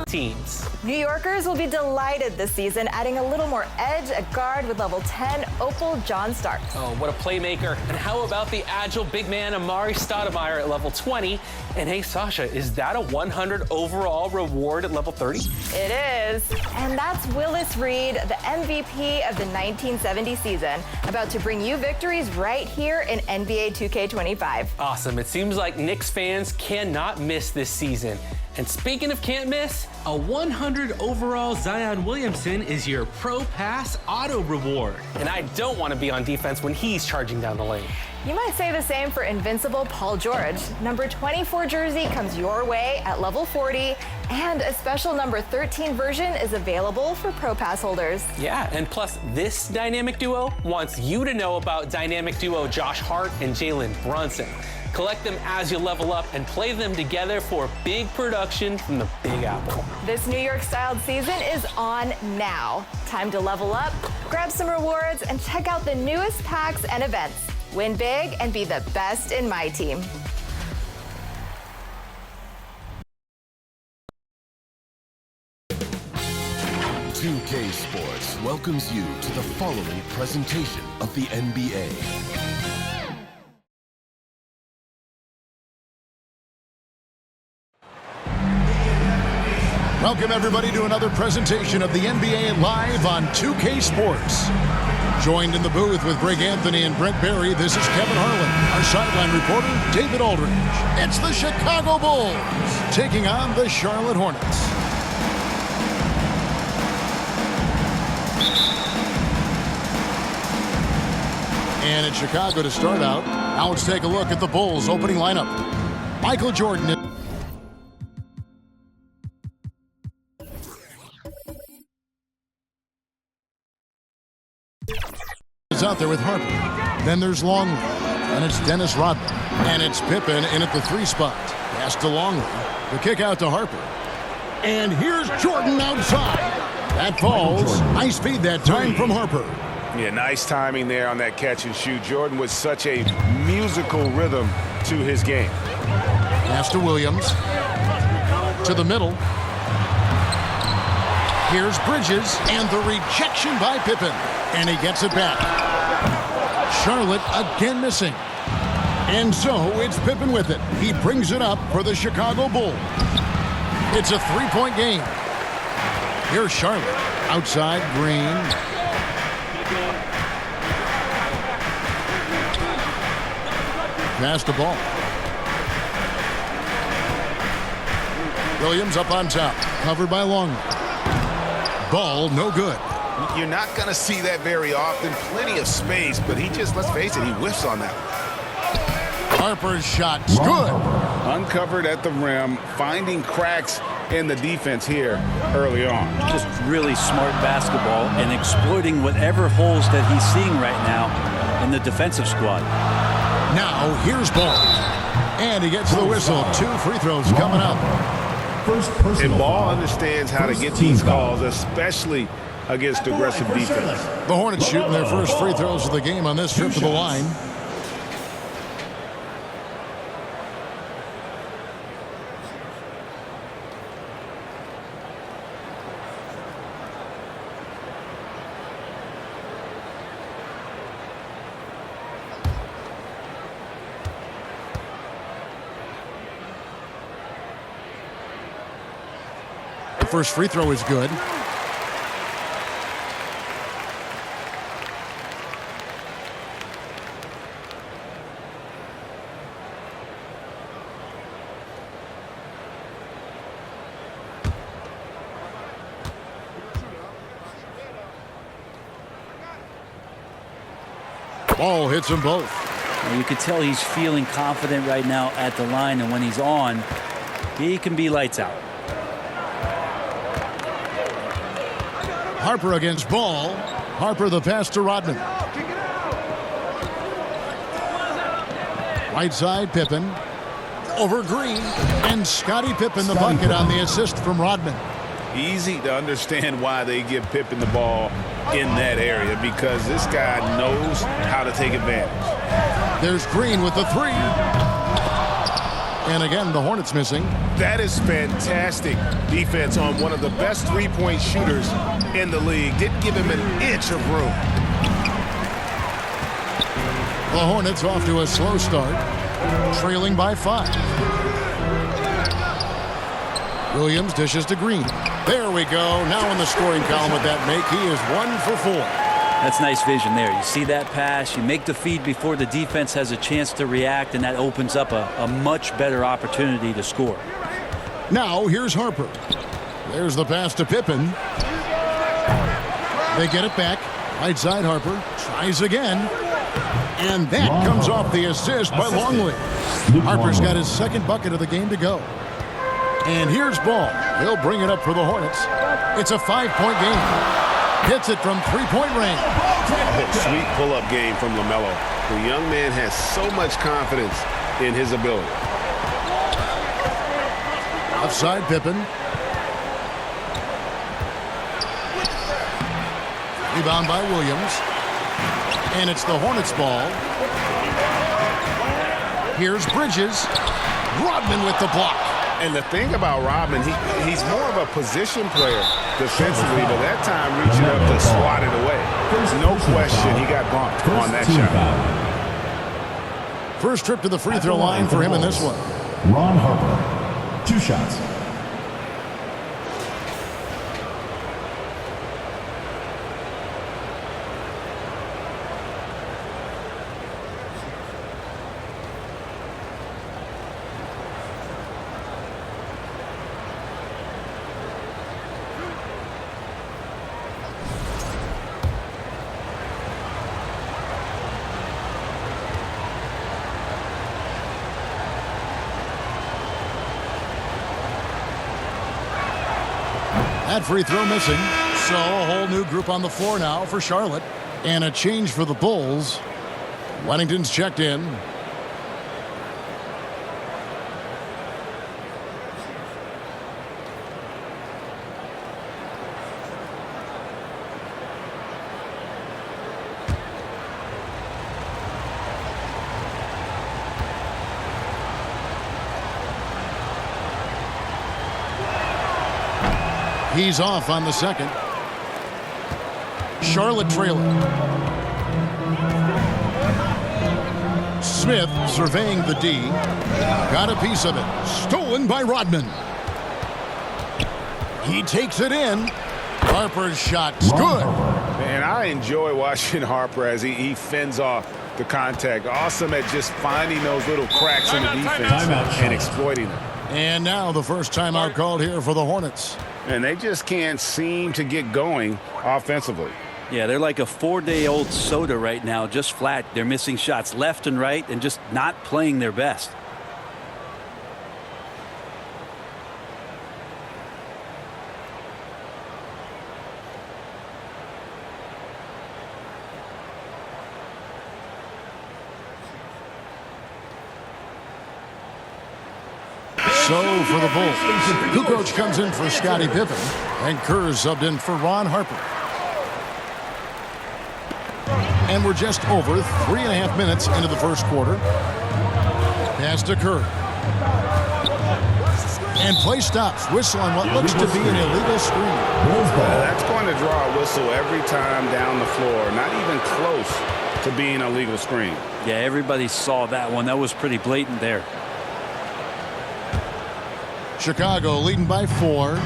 Teams. New Yorkers will be delighted this season, adding a little more edge at guard with level 10 Opal John Starks. Oh, what a playmaker. And how about the agile big man Amari Stoudemire at level 20? And hey, Sasha, is that a 100 overall reward at level 30? It is. And that's Willis Reed, the MVP of the 1970 season, about to bring you victories right here in NBA 2K25. Awesome. It seems like Knicks fans cannot miss this season. And speaking of can't miss, a 100 overall Zion Williamson is your Pro Pass auto reward. And I don't want to be on defense when he's charging down the lane. You might say the same for invincible Paul George. Number 24 jersey comes your way at level 40, and a special number 13 version is available for Pro Pass holders. Yeah, and plus this dynamic duo wants you to know about dynamic duo Josh Hart and Jalen Brunson. Collect them as you level up and play them together for big production from the Big Apple. This New York-styled season is on now. Time to level up, grab some rewards, and check out the newest packs and events. Win big and be the best in my team. "2K Sports" welcomes you to the following presentation of the NBA. Welcome, everybody, to another presentation of the NBA live on 2K Sports. Joined in the booth with Greg Anthony and Brent Barry, this is Kevin Harlan. Our sideline reporter, David Aldridge. It's the Chicago Bulls taking on the Charlotte Hornets. And in Chicago to start out, now let's take a look at the Bulls' opening lineup. Michael Jordan is out there with Harper. Then there's Longley. And it's Dennis Rodman. And it's Pippen in at the 3 spot. Pass to Longley. The kick out to Harper. And here's Jordan outside. That falls. Nice feed that time from Harper. Yeah, nice timing there on that catch and shoot. Jordan with such a musical rhythm to his game. Pass to Williams. To the middle. Here's Bridges. And the rejection by Pippen. And he gets it back. Charlotte again missing. And so it's Pippen with it. He brings it up for the Chicago Bulls. It's a 3-point game. Here's Charlotte. Outside, Green. Pass the ball. Williams up on top. Covered by Longley. Ball no good. You're not going to see that very often. Plenty of space, but he just, let's face it, he whiffs on that. Harper's shot's good. Uncovered at the rim, finding cracks in the defense here early on. Just really smart basketball and exploiting whatever holes that he's seeing right now in the defensive squad. Now here's Ball. And he gets the whistle. 2 free throws coming up. And Ball understands how to get these calls, especially against aggressive defense. The Hornets shooting their first free throws of the game on this trip to the line. The first free throw is good. Ball hits them both. You can tell he's feeling confident right now at the line, and when he's on, he can be lights out. Harper against Ball. Harper the pass to Rodman. Right side, Pippen. Over Green. And Scottie Pippen the bucket on the assist from Rodman. Easy to understand why they give Pippen the ball in that area, because this guy knows how to take advantage. There's Green with the 3. And again, the Hornets missing. That is fantastic defense on one of the best three-point shooters in the league. Didn't give him an inch of room. The Hornets off to a slow start, trailing by 5. Williams dishes to Green. There we go. Now in the scoring column with that make, he is 1 for 4. That's nice vision there. You see that pass, you make the feed before the defense has a chance to react, and that opens up a much better opportunity to score. Now here's Harper. There's the pass to Pippen. They get it back. Right side Harper tries again. And that comes off the assist by Longley. Harper's got his second bucket of the game to go. And here's Ball. He'll bring it up for the Hornets. It's a 5-point game. Hits it from three-point range. Sweet pull-up game from Mello. The young man has so much confidence in his ability. Outside Pippen. Rebound by Williams. And it's the Hornets ball. Here's Bridges. Rodman with the block. And the thing about Rodman, he's more of a position player defensively, but that time reaching up to swat it away. There's no question he got bumped on that shot. First trip to the free throw line for him in this one. Ron Harper, 2 shots. That free throw missing. So a whole new group on the floor now for Charlotte. And a change for the Bulls. Wennington's checked in. He's off on the second. Charlotte trailing. Smith surveying the D. Got a piece of it. Stolen by Rodman. He takes it in. Harper's shot's good. And I enjoy watching Harper as he fends off the contact. Awesome at just finding those little cracks in the defense and exploiting them. And now the first timeout called here for the Hornets. And they just can't seem to get going offensively. Yeah, they're like a 4-day-old soda right now, just flat. They're missing shots left and right and just not playing their best. So for the Bulls, Kukoc comes in for Scottie Pippen, and Kerr subbed in for Ron Harper. And we're just over 3.5 minutes into the first quarter. Pass to Kerr. And play stops. Whistle on what looks to be an illegal screen. That's going to draw a whistle every time down the floor. Not even close to being a legal screen. Yeah, everybody saw that one. That was pretty blatant there. Chicago leading by 4.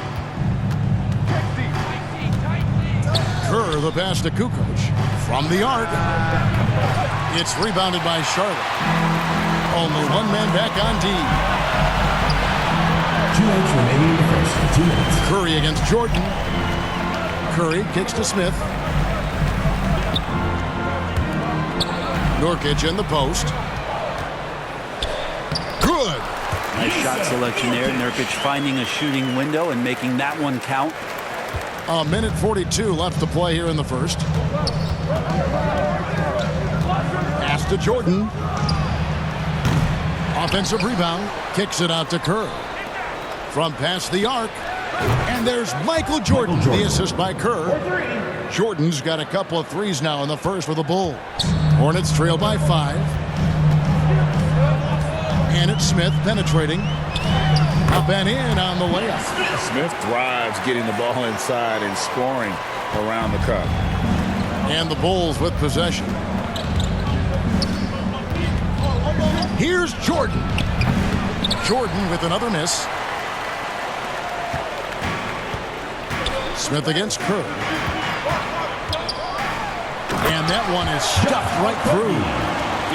Kerr the pass to Kukoc. From the arc. It's rebounded by Charlotte. Only one man back on D. 2 minutes remaining in the first. 2 minutes. Curry against Jordan. Curry kicks to Smith. Nurkic in the post. Good. Nice shot selection there. Nurkic finding a shooting window and making that one count. A minute 42 left to play here in the first. Pass to Jordan. Offensive rebound. Kicks it out to Kerr. From past the arc. And there's Michael Jordan. The assist by Kerr. Jordan's got a couple of threes now in the first for the Bulls. Hornets trail by 5. And it's Smith penetrating. Up and in on the layup. Smith thrives getting the ball inside and scoring around the cup. And the Bulls with possession. Here's Jordan. Jordan with another miss. Smith against Kerr. And that one is stuffed right through.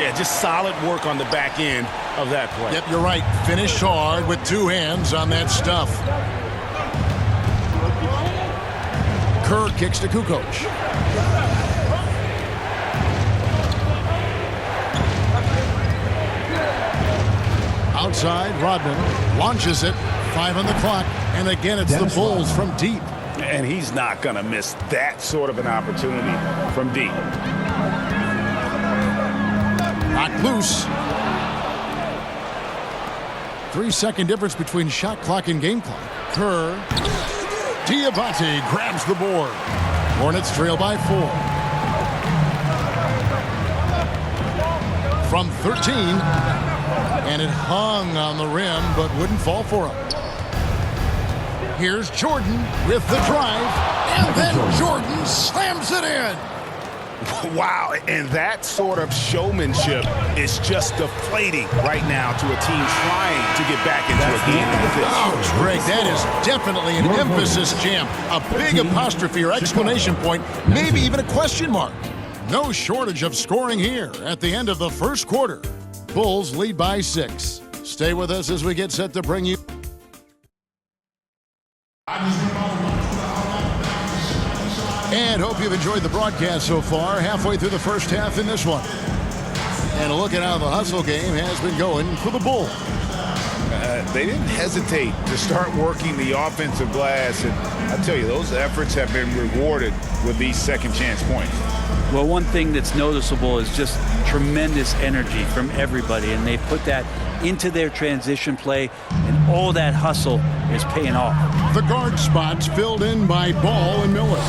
Yeah, just solid work on the back end of that play. Yep, you're right. Finished hard with two hands on that stuff. Kerr kicks to Kukoc. Outside, Rodman launches it. 5 on the clock. And again, it's the Bulls from deep. And he's not going to miss that sort of an opportunity from deep. Knocked loose. 3-second difference between shot clock and game clock. Kerr. Diabate grabs the board. Hornets trail by 4. From 13. And it hung on the rim, but wouldn't fall for him. Here's Jordan with the drive. And then Jordan slams it in. Wow, and that sort of showmanship is just deflating right now to a team trying to get back into a game like this. Oh, Greg, that is definitely an emphasis jam. A big apostrophe or exclamation point, maybe even a question mark. No shortage of scoring here at the end of the first quarter. Bulls lead by 6. Stay with us as we get set to bring you. And hope you've enjoyed the broadcast so far. Halfway through the first half in this one. And a look at how the hustle game has been going for the Bulls. They didn't hesitate to start working the offensive glass. And I tell you, those efforts have been rewarded with these second chance points. Well, one thing that's noticeable is just tremendous energy from everybody, and they put that into their transition play, and all that hustle is paying off. The guard spots filled in by Ball and Miller.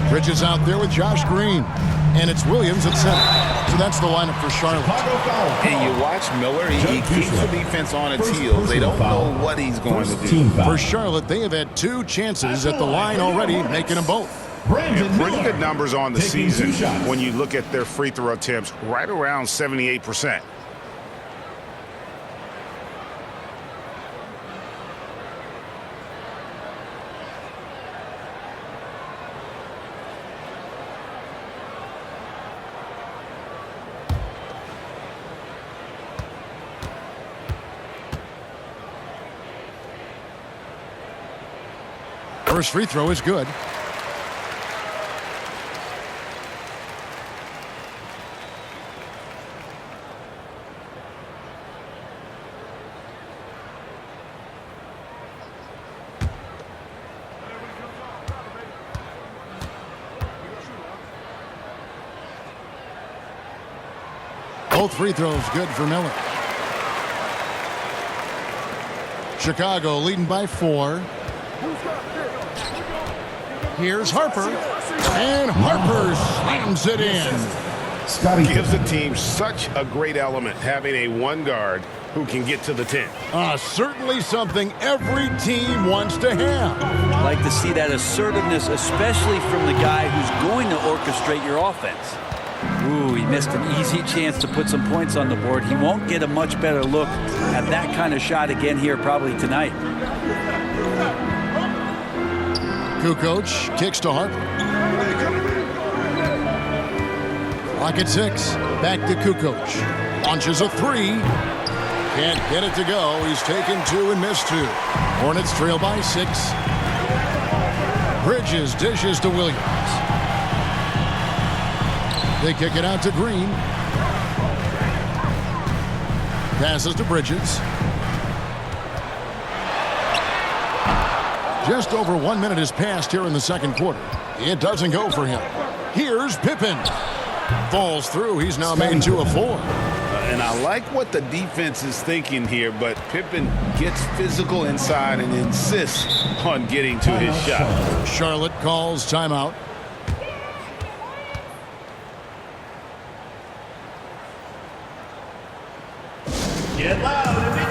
Bridges out there with Josh Green, and it's Williams at center. So that's the lineup for Charlotte. And you watch Miller, he keeps the defense on its heels. They don't know what he's going to do. For Charlotte, they have had 2 chances at the line already, making them both. Yeah, pretty good numbers on the season when you look at their free throw attempts, right around 78%. First free throw is good. Both free throws good for Miller. Chicago leading by 4. Here's Harper. And Harper slams it in. Gives the team such a great element having a one guard who can get to the 10. Certainly something every team wants to have. I'd like to see that assertiveness, especially from the guy who's going to orchestrate your offense. Ooh, he missed an easy chance to put some points on the board. He won't get a much better look at that kind of shot again here probably tonight. Kukoc kicks to Harper. Clock at 6. Back to Kukoc. Launches a 3. Can't get it to go. He's taken 2 and missed 2. Hornets trail by 6. Bridges dishes to Williams. They kick it out to Green. Passes to Bridges. Just over 1 minute has passed here in the second quarter. It doesn't go for him. Here's Pippen. Falls through. He's now made 2 of 4. And I like what the defense is thinking here, but Pippen gets physical inside and insists on getting to his shot. Charlotte calls timeout. Get loud in the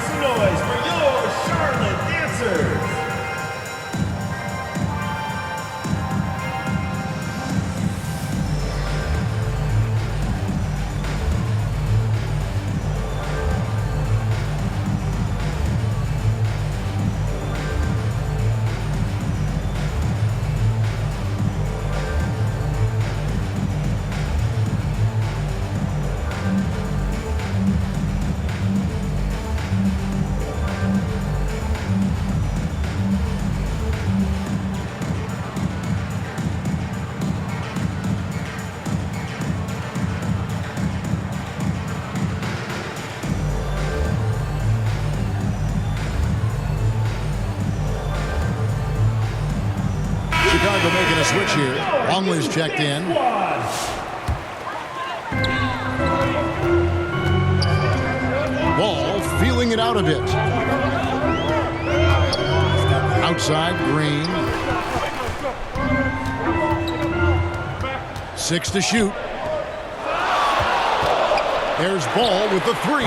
switch here. Longley's checked in. Ball feeling it out a bit. Outside, Green. 6 to shoot. There's Ball with the 3.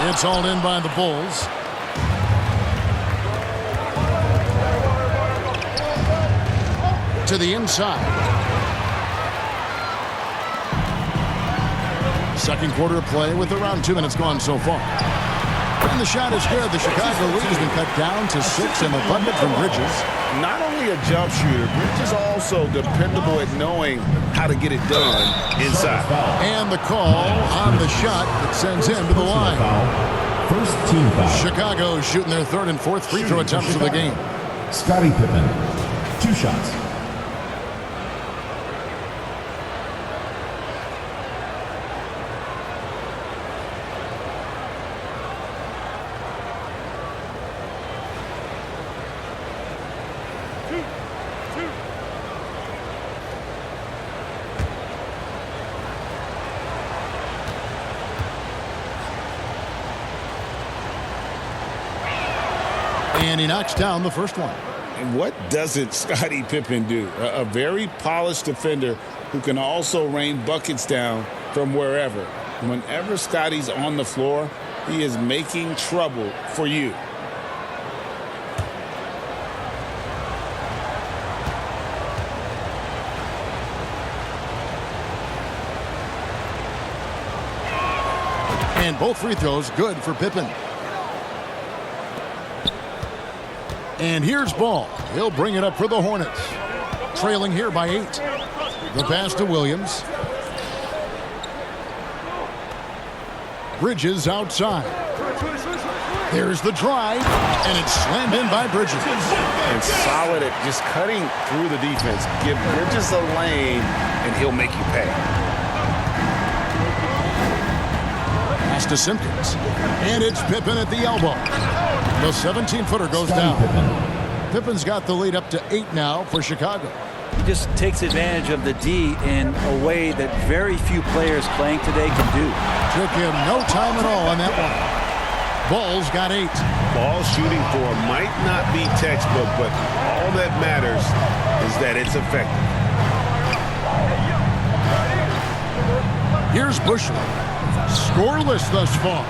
It's hauled in by the Bulls. To the inside. Second quarter of play with around 2 minutes gone so far. And the shot is good. The Chicago lead has been cut down to 6 in the bucket from Bridges. Not only a jump shooter, Bridges also dependable at knowing how to get it done inside. And the call on the shot that sends him to the line. First team foul. Chicago shooting their 3rd and 4th free throw attempts of the game. Scottie Pippen. 2 shots. And he knocks down the first one. And what doesn't Scottie Pippen do? A very polished defender who can also rain buckets down from wherever. Whenever Scottie's on the floor, he is making trouble for you. And both free throws good for Pippen. And here's Ball. He'll bring it up for the Hornets. Trailing here by 8. The pass to Williams. Bridges outside. There's the drive, and it's slammed in by Bridges. And solid at just cutting through the defense. Give Bridges a lane, and he'll make you pay. Pass to Simpkins. And it's Pippen at the elbow. The 17-footer goes down. Pippen's got the lead up to 8 now for Chicago. He just takes advantage of the D in a way that very few players playing today can do. Took him no time at all on that one. Ball's got 8. Ball shooting for him might not be textbook, but all that matters is that it's effective. Here's Bushley. Scoreless thus far.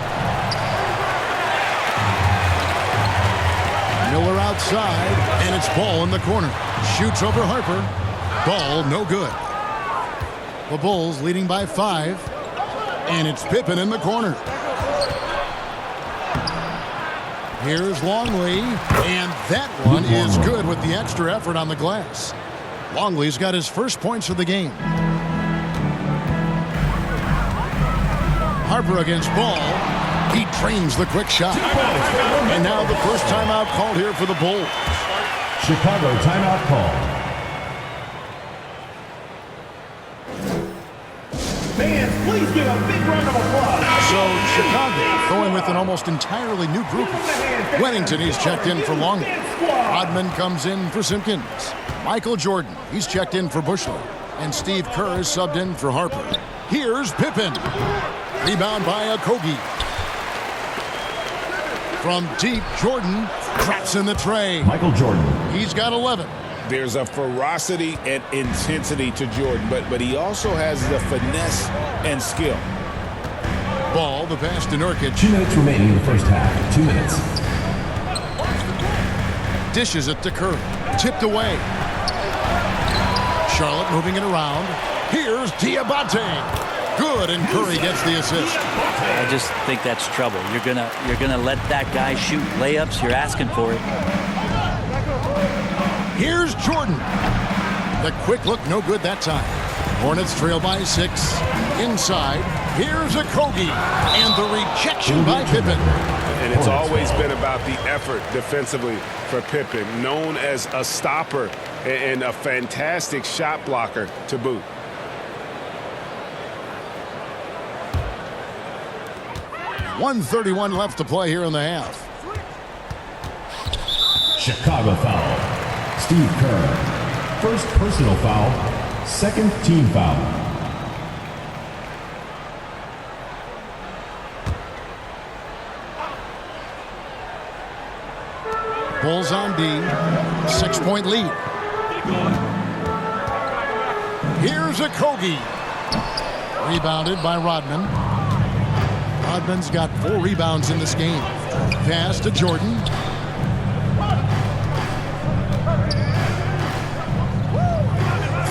Miller outside, and it's Ball in the corner. Shoots over Harper. Ball no good. The Bulls leading by 5, and it's Pippen in the corner. Here's Longley, and that one is good with the extra effort on the glass. Longley's got his first points of the game. Harper against Ball. He trains the quick shot. And now the first timeout called here for the Bulls. Chicago timeout call. Fans, please give a big round of applause. So Chicago going with an almost entirely new group. Wennington, he's checked in for Longley. Rodman comes in for Simpkins. Michael Jordan, he's checked in for Bushley. And Steve Kerr is subbed in for Harper. Here's Pippen. Rebound by Okogie. From deep, Jordan traps in the tray. Michael Jordan. He's got 11. There's a ferocity and intensity to Jordan, but he also has the finesse and skill. Ball, the pass to Nurkic. 2 minutes remaining in the first half. 2 minutes. Dishes it to Curry. Tipped away. Charlotte moving it around. Here's Diabate. Good, and Curry gets the assist. I just think that's trouble. You're gonna let that guy shoot layups. You're asking for it. Here's Jordan. The quick look, no good that time. Hornets trail by 6. Inside, here's Okogie. And the rejection by Pippen. And it's always been about the effort defensively for Pippen, known as a stopper and a fantastic shot blocker to boot. .131 left to play here in the half. Chicago foul. Steve Kerr. First personal foul, second team foul. Bulls on D. 6-point lead. Here's a Kogi. Rebounded by Rodman. Rodman's got 4 rebounds in this game. Pass to Jordan.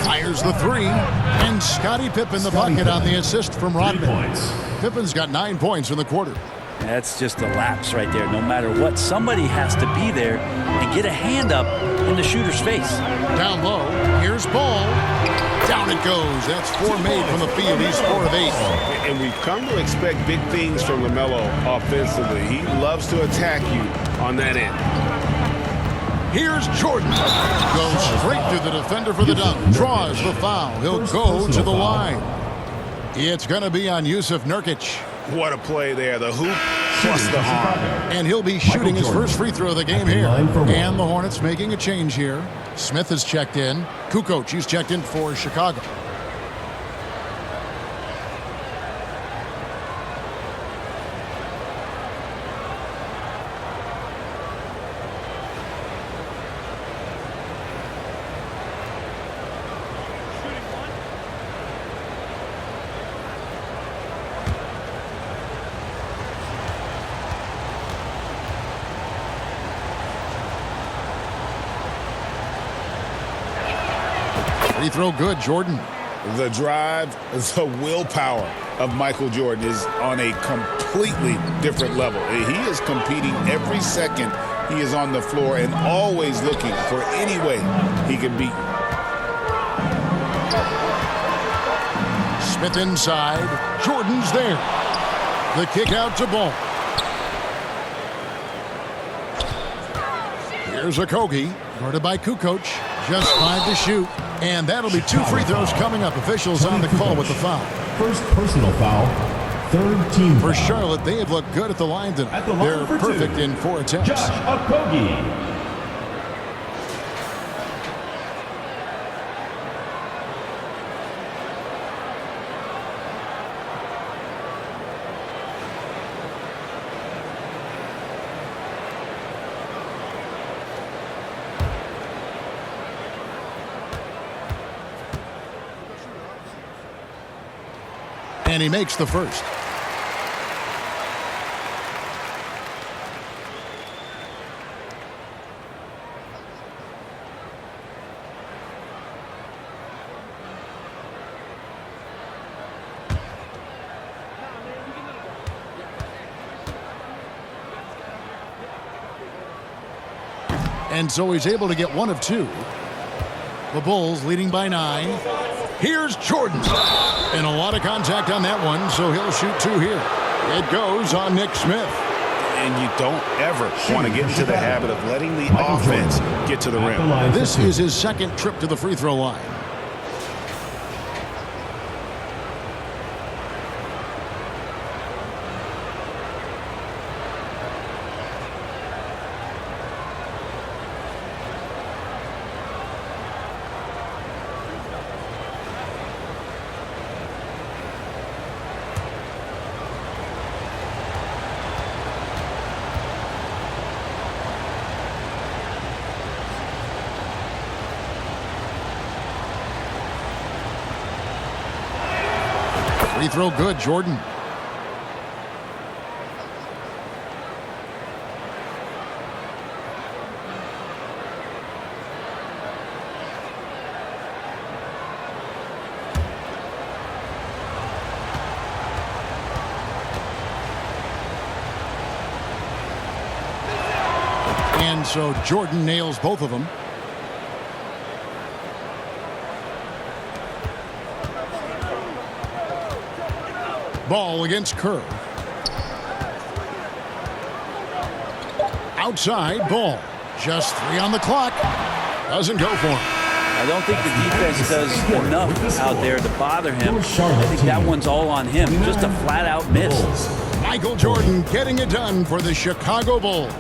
Fires the 3. And Scottie Pippen the bucket on the assist from Rodman. Pippen's got 9 points in the quarter. That's just a lapse right there. No matter what, somebody has to be there and get a hand up in the shooter's face. Down low, here's Ball. Down it goes. That's 4 made from the field. He's 4 of 8. And we've come to expect big things from Mello offensively. He loves to attack you on that end. Here's Jordan. Goes straight through the defender for the dunk. Draws the foul. He'll go to the line. It's going to be on Yusuf Nurkic. What a play there. The hoop plus the harm. And he'll be shooting his first free throw of the game here. And the Hornets making a change here. Smith has checked in. Kukoc, he's checked in for Chicago. Free throw good, Jordan. The drive, the willpower of Michael Jordan is on a completely different level. He is competing every second he is on the floor and always looking for any way he can beat. Smith inside. Jordan's there. The kick out to Ball. Here's a Kogi. Guarded by Kukoc. Just 5 to shoot. And that'll be 2 free throws coming up. Officials on the call with the foul. First personal foul, third team For foul. Charlotte, they have looked good at the line tonight. They're perfect in 4 attempts. Josh Okogie. And he makes the first. And so he's able to get 1 of 2. The Bulls leading by 9. Here's Jordan. And a lot of contact on that one, so he'll shoot 2 here. It goes on Nick Smith. And you don't ever want to get into the habit of letting the offense get to the rim. This is his second trip to the free throw line. Free throw good, Jordan. And so Jordan nails both of them. Ball against Kerr. Outside, Ball. Just 3 on the clock. Doesn't go for him. I don't think the defense does enough out there to bother him. I think that one's all on him. Just a flat-out miss. Michael Jordan getting it done for the Chicago Bulls.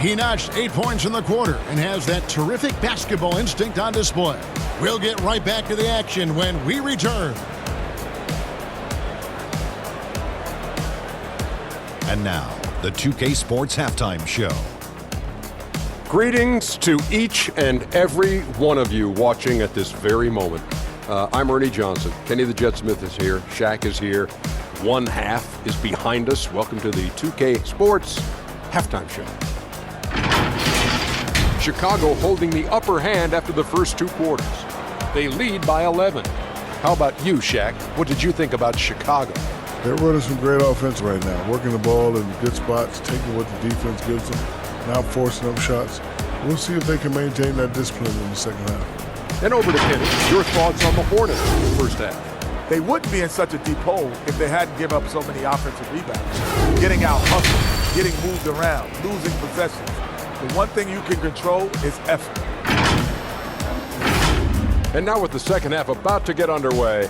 He notched 8 points in the quarter and has that terrific basketball instinct on display. We'll get right back to the action when we return. And now, the 2K Sports Halftime Show. Greetings to each and every one of you watching at this very moment. I'm Ernie Johnson. Kenny the Jet Smith is here. Shaq is here. One half is behind us. Welcome to the 2K Sports Halftime Show. Chicago holding the upper hand after the first 2 quarters. They lead by 11. How about you, Shaq? What did you think about Chicago? They're running some great offense right now, working the ball in good spots, taking what the defense gives them, not forcing up shots. We'll see if they can maintain that discipline in the second half. And over to Kenny. Your thoughts on the Hornets in the first half? They wouldn't be in such a deep hole if they hadn't given up so many offensive rebounds. Getting out hustled, getting moved around, losing possessions. The one thing you can control is effort. And now with the second half about to get underway,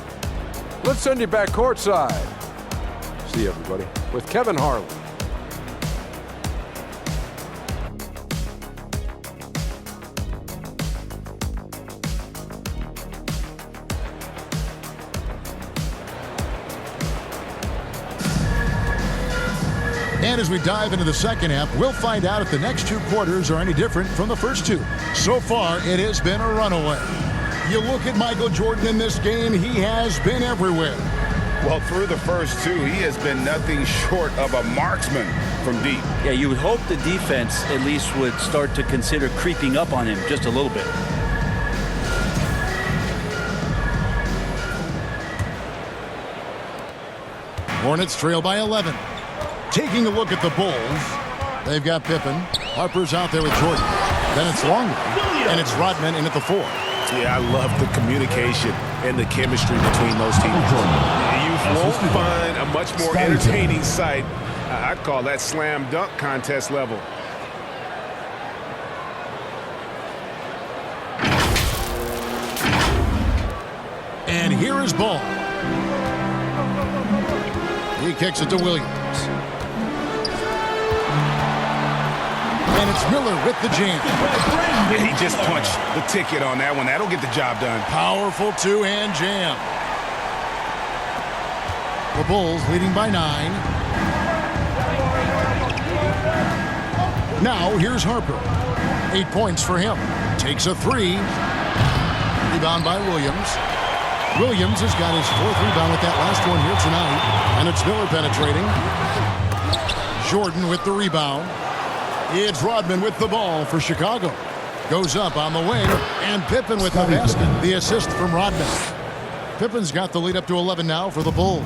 let's send you back courtside. See everybody with Kevin Harlan. And as we dive into the second half, we'll find out if the next 2 quarters are any different from the first 2. So far, it has been a runaway. You look at Michael Jordan in this game, he has been everywhere. Well, through the first 2, he has been nothing short of a marksman from deep. Yeah, you would hope the defense at least would start to consider creeping up on him just a little bit. Hornets trail by 11. Taking a look at the Bulls, they've got Pippen. Harper's out there with Jordan. Then it's Longley, and it's Rodman in at the 4. Yeah, I love the communication and the chemistry between those teams. You won't find a much more entertaining sight. I'd call that slam dunk contest level. And here is Ball. He kicks it to Williams. And it's Miller with the jam. He just punched the ticket on that one. That'll get the job done. Powerful 2-hand jam. The Bulls leading by 9. Now here's Harper. 8 points for him. Takes a 3. Rebound by Williams. Williams has got his 4th rebound with that last one here tonight. And it's Miller penetrating. Jordan with the rebound. It's Rodman with the ball for Chicago. Goes up on the wing, and Pippen with the basket. The assist from Rodman. Pippen's got the lead up to 11 now for the Bulls.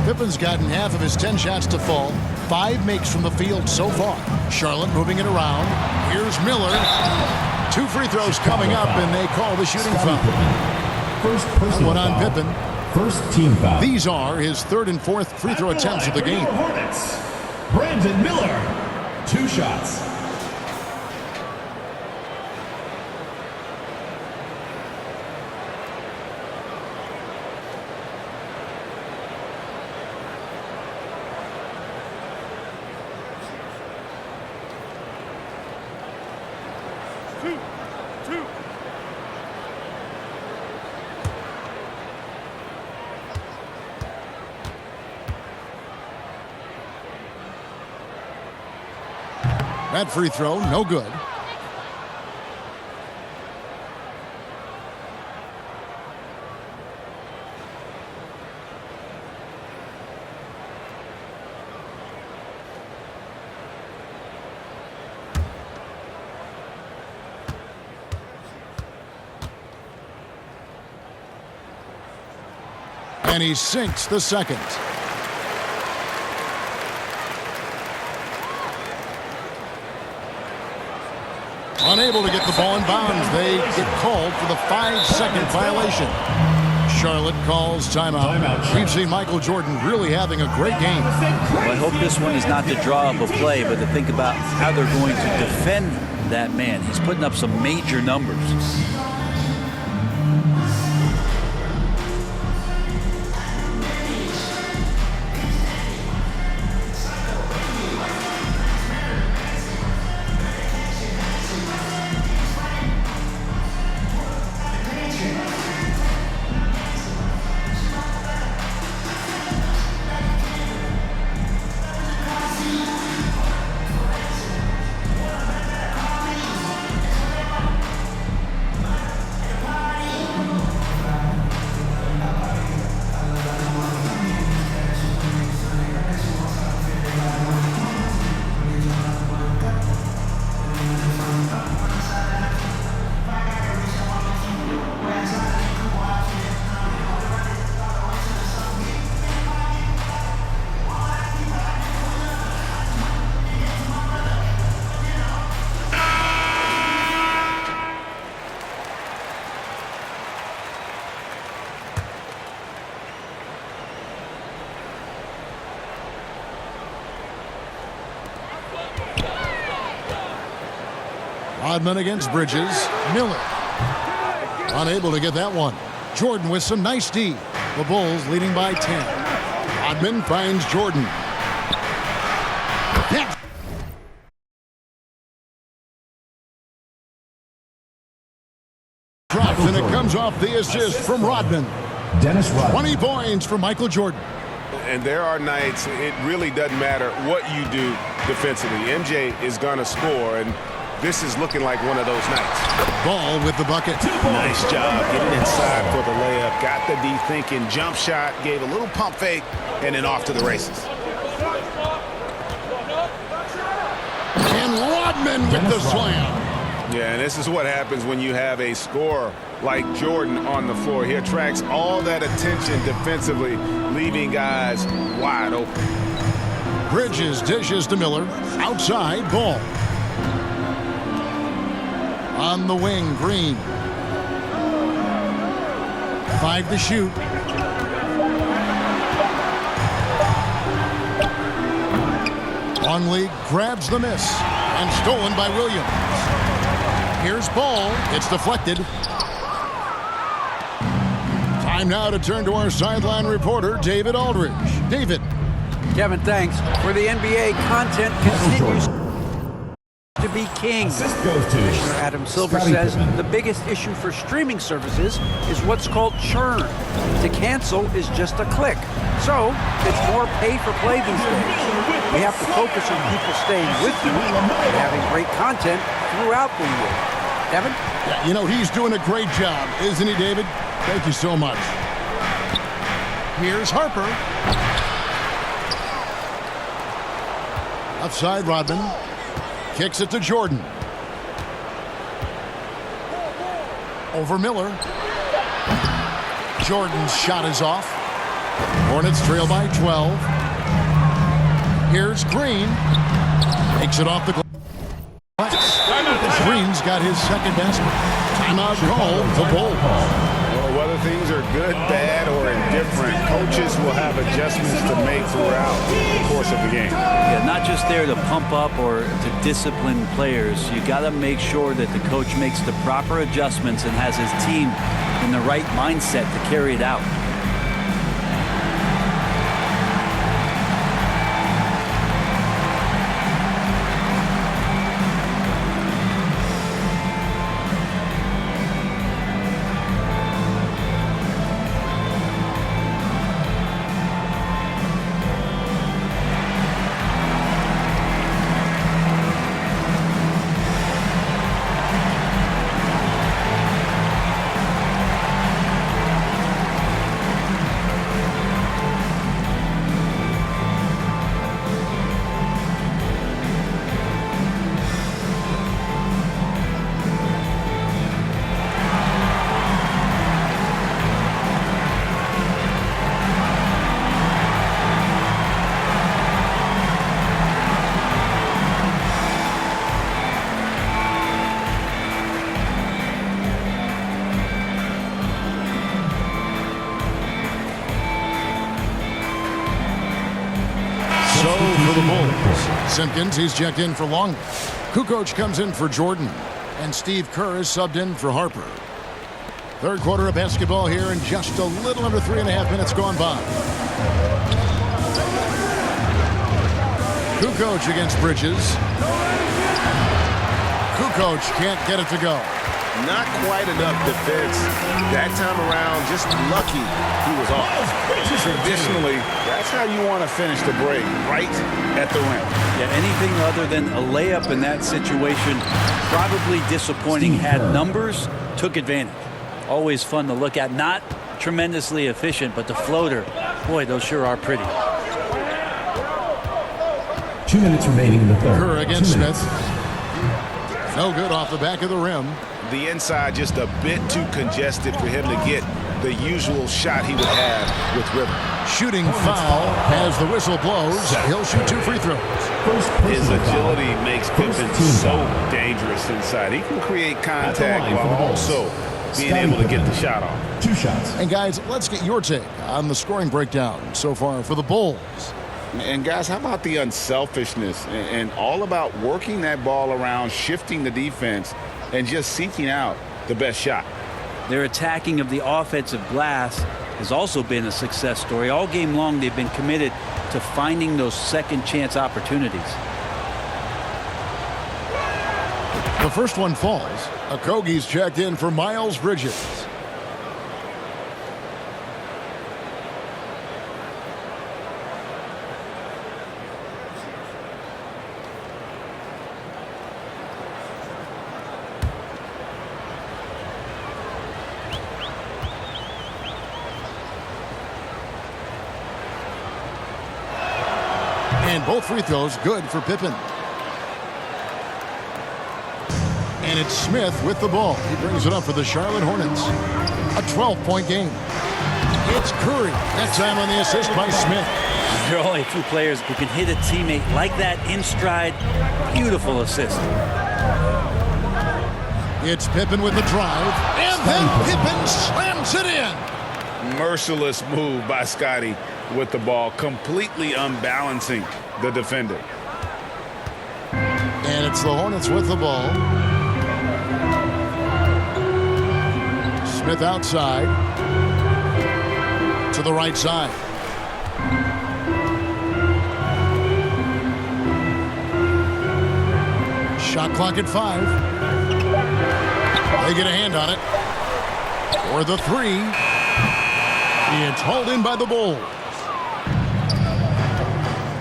Pippen's gotten half of his 10 shots to fall. 5 makes from the field so far. Charlotte moving it around. Here's Miller. 2 free throws coming up, and they call the shooting foul. First personal one on foul. Pippen. First team foul. These are his 3rd and 4th free throw attempts of the game. Hornets, Brandon Miller. 2 shots. That free throw, no good. And he sinks the second. Unable to get the ball in bounds. They get called for the 5-second violation. Charlotte calls timeout. We've seen Michael Jordan really having a great game. Well, I hope this one is not the draw of a play, but to think about how they're going to defend that man. He's putting up some major numbers. Rodman against Bridges. Miller. Unable to get that one. Jordan with some nice D. The Bulls leading by 10. Rodman finds Jordan. That drops, and it comes off the assist from Rodman. 20 points for Michael Jordan. And there are nights it really doesn't matter what you do defensively. MJ is going to score, and this is looking like one of those nights. Ball with the bucket. Nice job getting inside for the layup. Got the D thinking, jump shot, gave a little pump fake, and then off to the races. And Rodman with the slam. Yeah, and this is what happens when you have a scorer like Jordan on the floor. He attracts all that attention defensively, leaving guys wide open. Bridges dishes to Miller. Outside, Ball. On the wing, Green. 5 to shoot. Longley grabs the miss. And stolen by Williams. Here's Ball. It's deflected. Time now to turn to our sideline reporter, David Aldridge. David. Kevin, thanks. For the NBA, content continues to be king. Commissioner Adam Silver says the biggest issue for streaming services is what's called churn. To cancel is just a click. So it's more pay-for-play these days. We have to focus on people staying with you and having great content throughout the year. Kevin? Yeah, you know, he's doing a great job, isn't he, David? Thank you so much. Here's Harper. Outside, Rodman. Kicks it to Jordan. Over Miller. Jordan's shot is off. Hornets trail by 12. Here's Green. Takes it off the glass. Green's got his second basket. Timeout called the Bulls. Well, whether things are good, bad, or indifferent, coaches will have adjustments to make throughout the course of the game. Yeah, not just there to pump up or to discipline players. You got to make sure that the coach makes the proper adjustments and has his team in the right mindset to carry it out. For the Bulls. Simpkins, he's checked in for Longley. Kukoc comes in for Jordan. And Steve Kerr is subbed in for Harper. Third quarter of basketball here, and just a little under 3.5 minutes gone by. Kukoc against Bridges. Kukoc can't get it to go. Not quite enough defense that time around. Just lucky he was off. Traditionally, that's how you want to finish the break, right at the rim. Yeah, anything other than a layup in that situation, probably disappointing. Had numbers, took advantage. Always fun to look at. Not tremendously efficient, but the floater, boy, those sure are pretty. 2 minutes remaining in the third. Kerr against Smith. No good off the back of the rim. The inside just a bit too congested for him to get the usual shot he would have with River. Shooting foul as the whistle blows. He'll shoot 2 free throws. His agility makes Pippen so dangerous inside. He can create contact while also being able to get the shot off. 2 shots. And guys, let's get your take on the scoring breakdown so far for the Bulls. And guys, how about the unselfishness and all about working that ball around, shifting the defense, and just seeking out the best shot. Their attacking of the offensive glass has also been a success story. All game long, they've been committed to finding those second chance opportunities. The first one falls. Okogie's checked in for Miles Bridges. And both free throws good for Pippen. And it's Smith with the ball. He brings it up for the Charlotte Hornets. A 12-point game. It's Curry. That time on the assist by Smith. There are only a few players who can hit a teammate like that in stride. Beautiful assist. It's Pippen with the drive. And then Pippen slams it in. Merciless move by Scotty with the ball, completely unbalancing the defender. And it's the Hornets with the ball. Smith outside. To the right side. Shot clock at 5. They get a hand on it. For the 3. It's hauled in by the Bulls.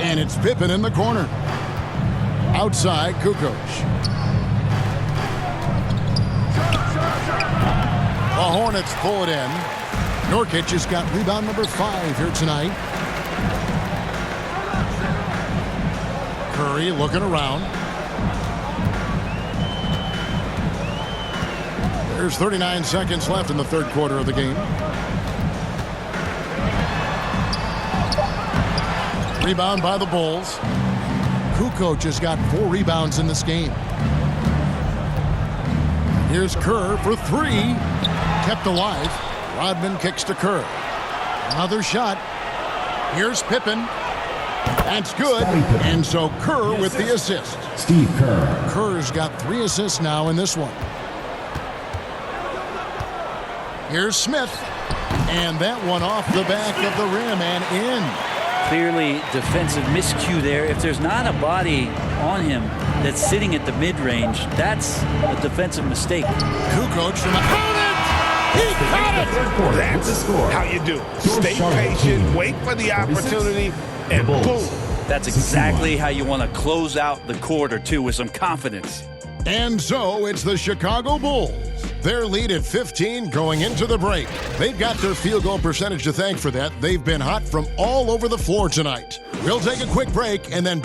And it's Pippen in the corner. Outside, Kukoc. The Hornets pull it in. Nurkic has got rebound number 5 here tonight. Curry looking around. There's 39 seconds left in the third quarter of the game. Rebound by the Bulls. Kukoc has got 4 rebounds in this game. Here's Kerr for 3. Kept alive. Rodman kicks to Kerr. Another shot. Here's Pippen. That's good. And so Kerr with the assist. Steve Kerr. Kerr's got 3 assists now in this one. Here's Smith. And that one off the back of the rim and in. Clearly defensive miscue there. If there's not a body on him that's sitting at the mid-range, that's a defensive mistake. Kukoc from opponent. He got it. That's how you do. Stay patient, wait for the opportunity, and boom. That's exactly how you want to close out the quarter, too, with some confidence. And so it's the Chicago Bulls. Their lead at 15 going into the break. They've got their field goal percentage to thank for that. They've been hot from all over the floor tonight. We'll take a quick break and then...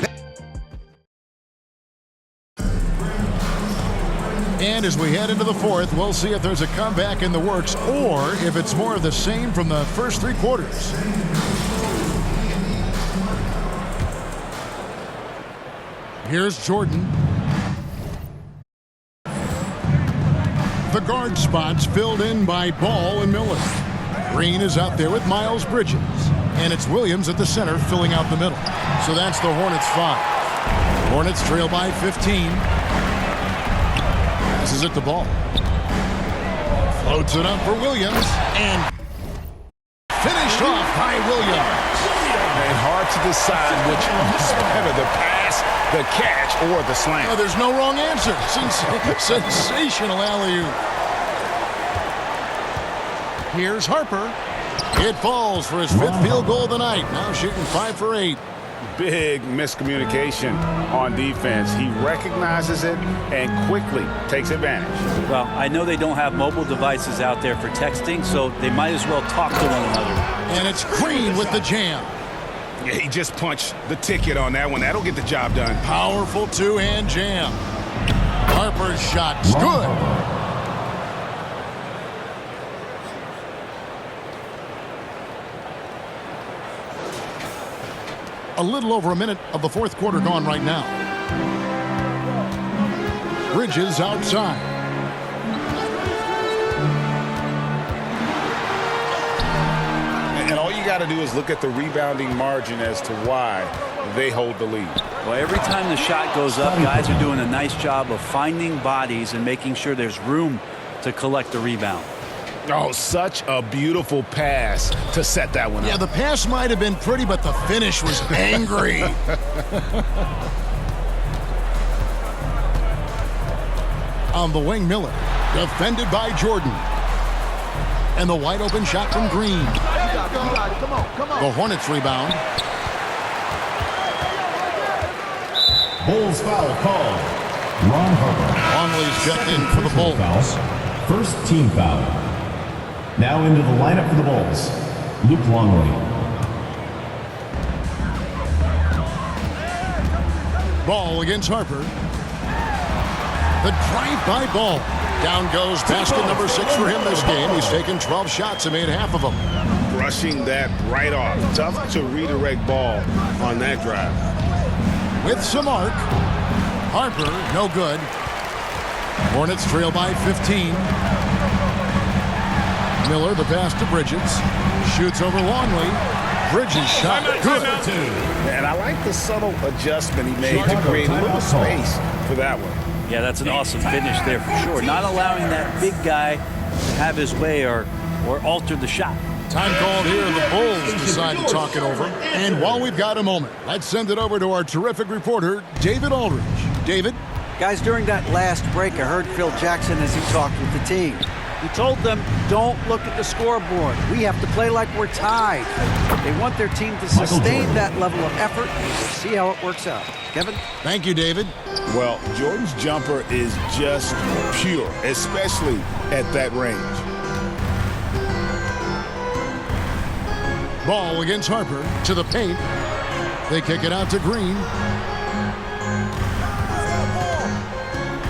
And as we head into the fourth, we'll see if there's a comeback in the works or if it's more of the same from the first 3 quarters. Here's Jordan. The guard spots filled in by Ball and Miller. Green is out there with Miles Bridges. And it's Williams at the center filling out the middle. So that's the Hornets 5. Hornets trail by 15. This is at the ball. Floats it up for Williams. And finished off by Williams. And hard to decide which is better, the pass, the catch, or the slam. Oh, there's no wrong answer. Sensational alley-oop. Here's Harper. It falls for his 5th field goal of the night. Now shooting 5 for 8. Big miscommunication on defense. He recognizes it and quickly takes advantage. Well, I know they don't have mobile devices out there for texting, so they might as well talk to one another. And it's Green with the jam. Yeah, he just punched the ticket on that one. That'll get the job done. Powerful 2-hand jam. Harper's shot's good. A little over a minute of the fourth quarter gone right now. Bridges outside. And all you got to do is look at the rebounding margin as to why they hold the lead. Well, every time the shot goes up, guys are doing a nice job of finding bodies and making sure there's room to collect the rebound. Oh, such a beautiful pass to set that one up. Yeah, the pass might have been pretty, but the finish was angry. On the wing, Miller. Defended by Jordan. And the wide open shot from Green. Come on. The Hornets rebound. Bulls foul called. Ron Harper. Longley's checked in for the Bulls. Fouls. First team foul. Now into the lineup for the Bulls, Luke Longley. Ball against Harper. The drive-by ball. Down goes basket number 6 for him this game. He's taken 12 shots and made half of them. Brushing that right off. Tough to redirect ball on that drive. With some arc. Harper, no good. Hornets trail by 15. Miller, the pass to Bridges. Shoots over Longley. Bridges shot good. And I like the subtle adjustment he made to create a little space for that one. Yeah, that's an awesome finish there for sure. Not allowing that big guy to have his way or alter the shot. Time called here. The Bulls decide to talk it over. And while we've got a moment, let's send it over to our terrific reporter, David Aldridge. David? Guys, during that last break, I heard Phil Jackson as he talked with the team. He told them, don't look at the scoreboard. We have to play like we're tied. They want their team to sustain that level of effort. We'll see how it works out. Kevin? Thank you, David. Well, Jordan's jumper is just pure, especially at that range. Ball against Harper to the paint. They kick it out to Green.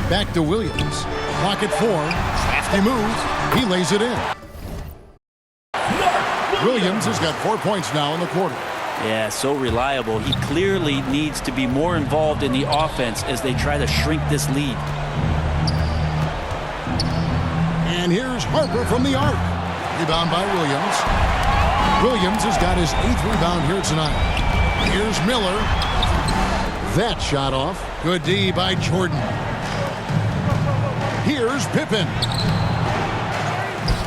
Back to Williams. Pocket 4. Crafty move. He lays it in. Williams has got 4 points now in the quarter. Yeah, so reliable. He clearly needs to be more involved in the offense as they try to shrink this lead. And here's Harper from the arc. Rebound by Williams. Williams has got his 8th rebound here tonight. Here's Miller. That shot off. Good D by Jordan. Here's Pippen.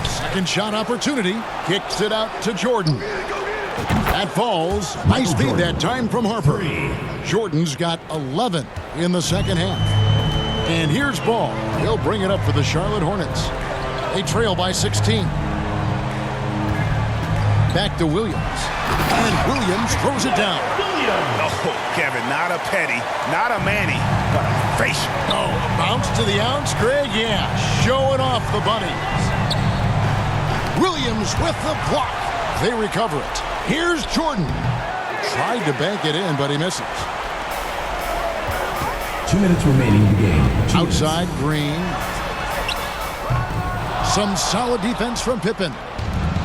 Second shot opportunity. Kicks it out to Jordan. That falls. Nice beat that time from Harper. Jordan's got 11 in the second half. And here's Ball. He'll bring it up for the Charlotte Hornets. They trail by 16. Back to Williams. And Williams throws it down. Oh, Kevin, not a Petty, not a Manny, but a facial. Oh, a bounce to the ounce, Greg? Yeah, showing off the bunnies. Williams with the block. They recover it. Here's Jordan. Tried to bank it in, but he misses. 2 minutes remaining in the game. Outside, Green. Some solid defense from Pippen.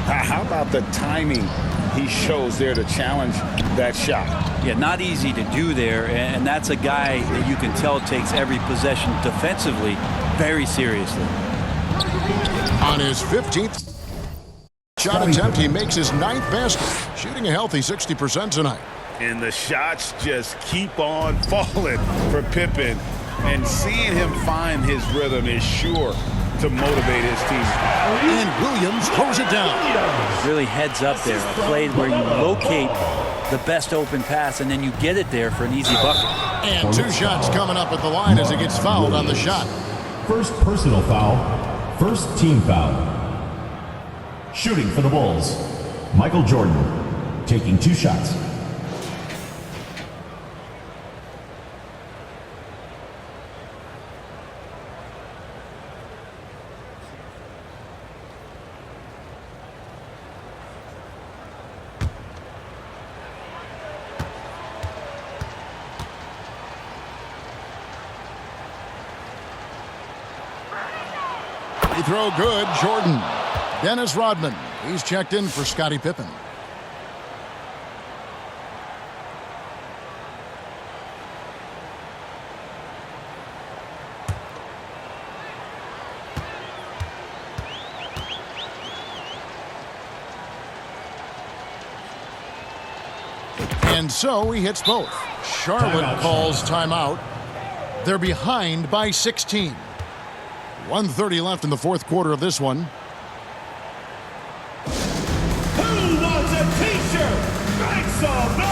How about the timing he shows there to challenge that shot? Yeah, not easy to do there, and that's a guy that you can tell takes every possession defensively very seriously. On his 15th shot attempt, he makes his 9th basket, shooting a healthy 60% tonight. And the shots just keep on falling for Pippen, and seeing him find his rhythm is sure to motivate his team. And Williams throws it down. Really heads up there, a play where you locate the best open pass and then you get it there for an easy bucket. And 2 shots coming up at the line as he gets fouled on the shot. First personal foul. First team foul. Shooting for the Bulls, Michael Jordan, taking 2 shots. They throw good, Jordan. Dennis Rodman, he's checked in for Scottie Pippen. And so he hits both. Charlotte calls timeout. They're behind by 16. 1:30 left in the fourth quarter of this one. Who wants a t-shirt? Make some noise!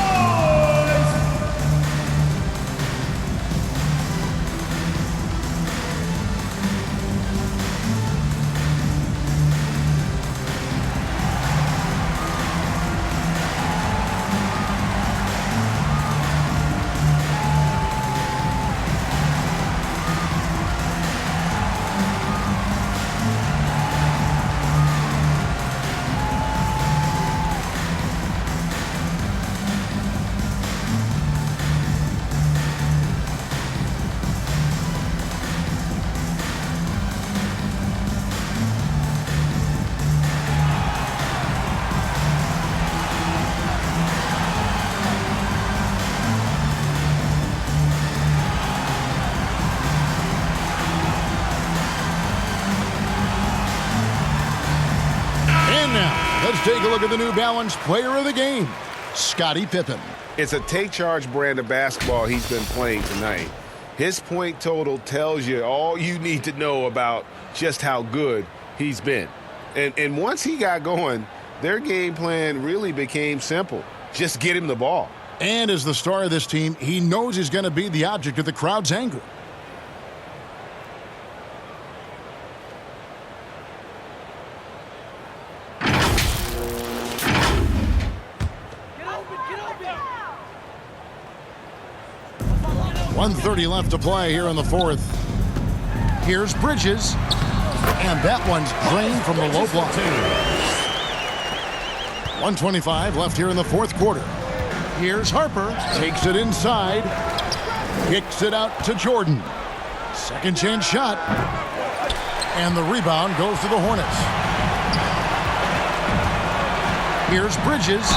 Let's take a look at the New Balance player of the game, Scottie Pippen. It's a take-charge brand of basketball he's been playing tonight. His point total tells you all you need to know about just how good he's been. And once he got going, their game plan really became simple. Just get him the ball. And as the star of this team, he knows he's going to be the object of the crowd's anger. Get open! 1:30 left to play here in the fourth. Here's Bridges. And that one's drained from the low block. 1:25 left here in the fourth quarter. Here's Harper. Takes it inside. Kicks it out to Jordan. Second chance shot. And the rebound goes to the Hornets. Here's Bridges.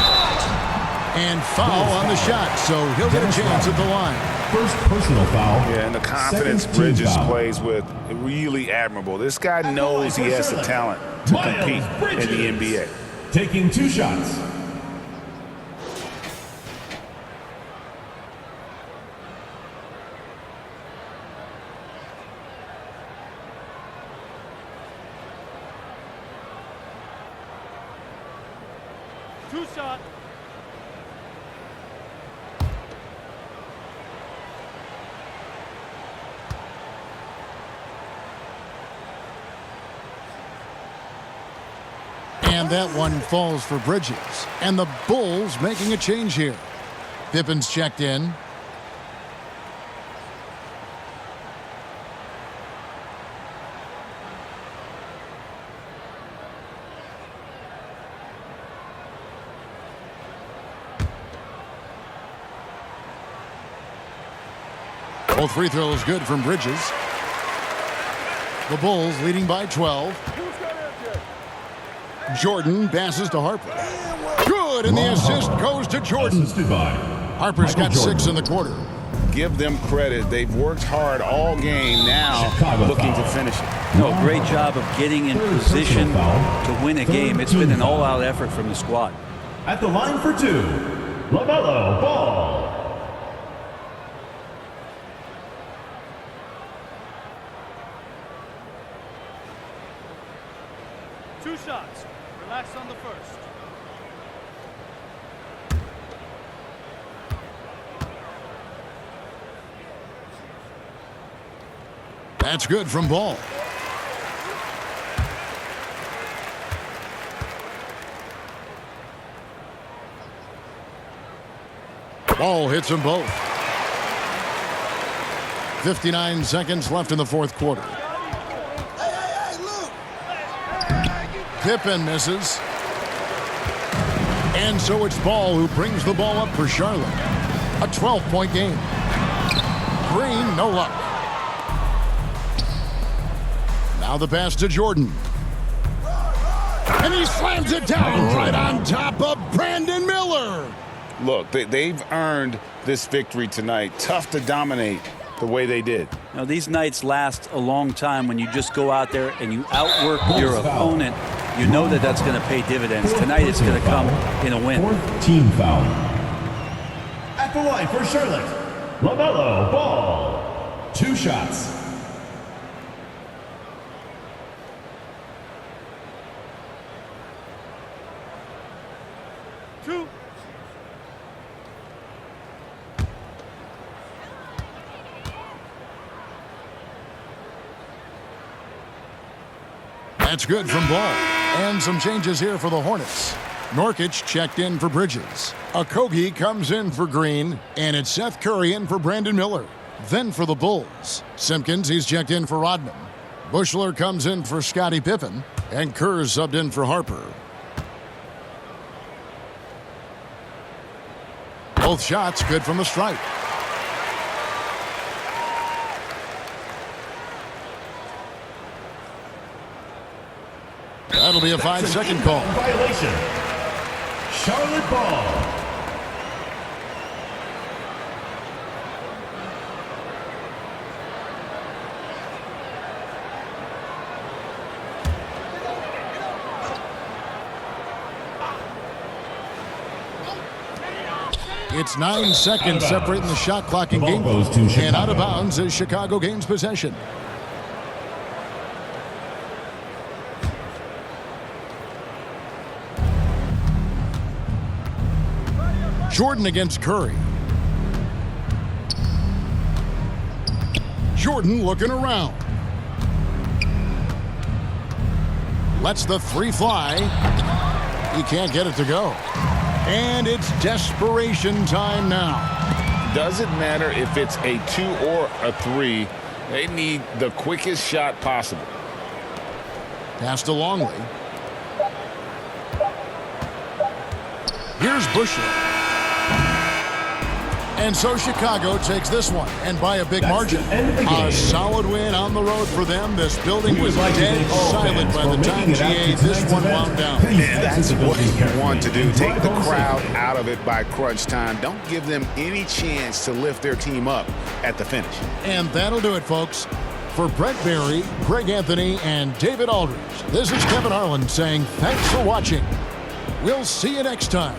And foul on the shot, so he'll get a chance at the line. First personal foul. Yeah, and the confidence Bridges plays with, really admirable. This guy knows he has the talent to compete in the NBA. Taking 2 shots. Two shot. And that one falls for Bridges. And the Bulls making a change here. Pippen's checked in. Both free throws good from Bridges. The Bulls leading by 12. Jordan passes to Harper. Good, and the assist goes to Jordan. Harper's got 6 in the quarter. Give them credit. They've worked hard all game now, looking to finish it. No, great job of getting in position to win a game. It's been an all-out effort from the squad. At the line for 2, LaMelo Ball. Two shots. Relax on the first. That's good from Ball. Ball hits them both. 59 seconds left in the fourth quarter. Pippen misses. And so it's Ball who brings the ball up for Charlotte. A 12-point game. Green, no luck. Now the pass to Jordan. And he slams it down right on top of Brandon Miller. Look, they've earned this victory tonight. Tough to dominate the way they did. Now, these nights last a long time when you just go out there and you outwork your opponent. You know that that's going to pay dividends. Tonight it's going to come in a win. 4th team foul. the line for Charlotte, LaMelo Ball. 2 shots. Two. That's good from Ball. And some changes here for the Hornets. Nurkic checked in for Bridges. Okogie comes in for Green. And it's Seth Curry in for Brandon Miller. Then for the Bulls, Simpkins, he's checked in for Rodman. Bushler comes in for Scottie Pippen. And Kerr's subbed in for Harper. Both shots good from the stripe. That'll be a 5-second call. Violation. Charlotte Ball. It's 9 seconds separating the shot clock and game. And out of bounds as Chicago gains possession. Jordan against Curry. Jordan looking around. Lets the 3 fly. He can't get it to go. And it's desperation time now. Doesn't matter if it's a 2 or a 3. They need the quickest shot possible. Pass to Longley. Here's Bushler. And so Chicago takes this one, and by a big margin. A solid win on the road for them. This building was dead silent by the time GA this one wound down. And that's what you want to do. Take the crowd out of it by crunch time. Don't give them any chance to lift their team up at the finish. And that'll do it, folks. For Brett Berry, Greg Anthony, and David Aldridge, this is Kevin Harlan saying thanks for watching. We'll see you next time.